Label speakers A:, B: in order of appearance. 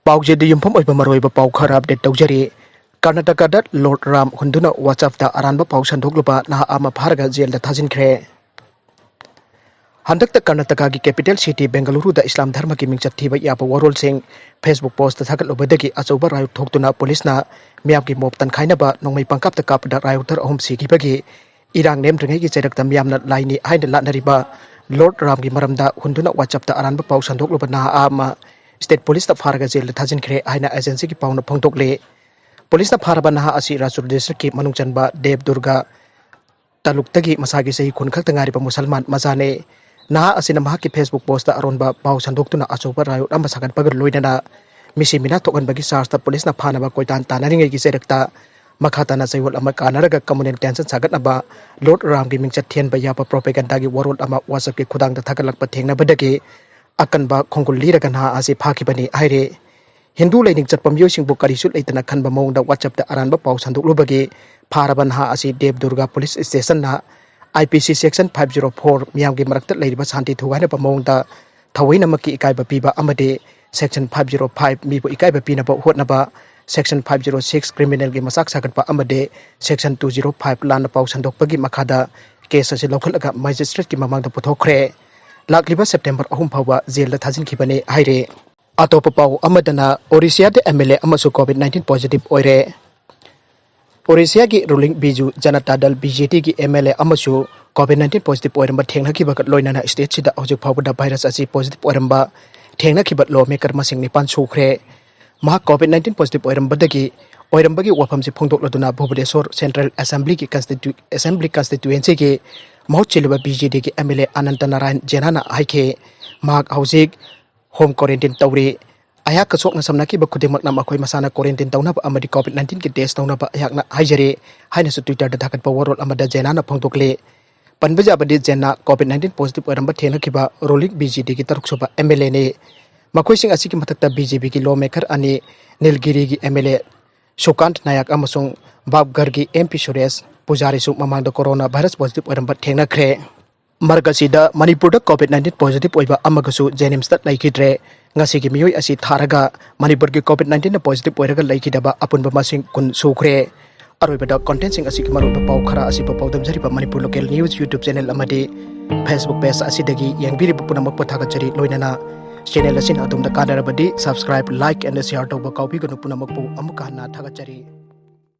A: पाउजेदी युम्फम ओइबा मरोइबा पाउ खरा update तौजरी कर्नाटकदा Lord Ram हुंदुना WhatsAppदा अरानबा पाउ संदोकलुबा नाहा आमा फारगा जेलदा थाजिनख्रे हंदकता कर्नाटका की कैपिटल सिटी बेंगलुरुदा इस्लाम धर्म की मिंगचत थीबा याबा वरोल सिंह फेसबुक पोस्ट थागलुबदगी अचौबा रायुट थोक्तुना पुलिसना मियामकी मोब तनखाइनबा नोंमै पंकापता कापदा रायुटर अहुम सिगिबगी इरांग नेमद्रिङैगी चैरकता मियामना लाइनी हाइना लानरिबा लॉर्ड राम की मरमदा हुंदुना WhatsAppदा अरानबा पाउ संदोकलुबा नाहा आमा स्टेट पुलिस फारगा जेल थाजिनख्रे हाइना एजेंसी की पाउना फोंदोकले पुलिस फारबा नाहा असि राजूर डिस्ट्रिक्ट की मनुंग चनबा देव दुर्गा तालुकतगी मसागी सही खुन खक्ता ngaरिबा मुसलमान मजाने नाहा असिना महाकी फेसबुक पोस्ट अरोनबा पाउ संदोक्तुना अचौबा रायुट अमा सागनपग लोइनना मिसी मिना थोगनबगी चार्जता पुलिसना फानबा कोइतान तानारिङैगी चैरकता मखाताना चैवल अमा कानरगा कम्युनल टेंशन सागनबा लॉर्ड राम की मिंगचत थेनबा याबा प्रोपेगेंडागी वरोल अमा WhatsApp की खुदांगदा थागलकपा थेंगनबदगी अकनबा खोंगुल लीरगा नाहा असे फाखिबनी हाइरे हिंदू लैनिंग चटपा मियोसिंगबु करिसु लैतना खनबा मौंगदा WhatsApp दा अरानबा पाउ संदोकलुबगी फारबा नाहा असे देव दुर्गा पुलिस स्टेशन ना IPC सेक्शन 504 मियाम की मरकत लैरिबा शांति थुगाइनबा मौंगदा थवैनमकी इकाइबा पीबा अमदे सेक्शन 505 मीबु इकाइबा पीनबा होटनबा सेक्शन 506 क्रिमिनल की मसाक सागतपा अमदे सेक्शन 205 लान पाउ संदोकपगी मखादा केस असे लौखलगा मजिस्ट्रेट की ममांगदा पुथोखरे लाक्लिबा सेप्टेम्बर 3 फावबा जेल थाजिनखिबने हाइरे अतोप पाउ अमदना ओडिशा दे MLA अमसु COVID-19 पॉजिटिव ओइरे ओडिशा की रूलिंग बीजू जनता दल BJT की MLA अमसु COVID-19 पॉजिटिव ओइरंबा थेंगनाखिबा लोइनाना स्टेट सिदा हौजिक फावबदा भाइरस असि पॉजिटिव ओइरंबा थेंगनाखिबा लॉ मेकर मसिंग निपान सुख्रे मा COVID-19 पॉजिटिव ओइरंबदगी ओइरंबगी वफमसे फोंदोकलदुना भुवनेश्वर सेंट्रल असेंबली की कंस्टिट्यूएंसी के महूत चिलबा BJD की MLA अनंत नारायण जेनाना हाइखे माक हौजिक होम क्वारंटाइन तौरी अयाक कसोकना समनाखिबा खुदिमकना मखोय मसाना क्वारंटाइन तौनबा अमदि COVID-19 की टेस्ट तौनबा अयाकना हाइजरे हाइनसु ट्विटर दा थागतपा वरोल अमदा जेनाना फोंदोकले पनबजाबदि जेना COVID-19 पॉजिटिव ओइरंबा थेनखिबा रोलिंग BJD की तरुकसुबा MLA ने मखोयसिंग असि की मथकता BJP की लॉ मेकर अनि नीलगिरी की MLA सुकांत नायक अमसुंग बाबगर की MP सुरेश पुजारीसु ममांगदा कोरोना वायरस पॉजिटिव ओइरंबा थेंगनख्रे मरगसिदा मणिपुर COVID-19 पॉजिटिव ओइबा अमगसु जेनिम्स लैखिद्रे ngasi ki miyoi asi tharaga manipur ki COVID-19 na positive oiraga laikidaba apunba masing kun sukhre aroibada content sing asi ki maruba pau khara asi pa paudam jari pa manipur local news YouTube channel amadi Facebook page asi dagi yangbiri punamak pathaga jari loinana channel asin adumda kadarabadi subscribe like and share to ba kaupi ganu punamak pu amuka na thaga jari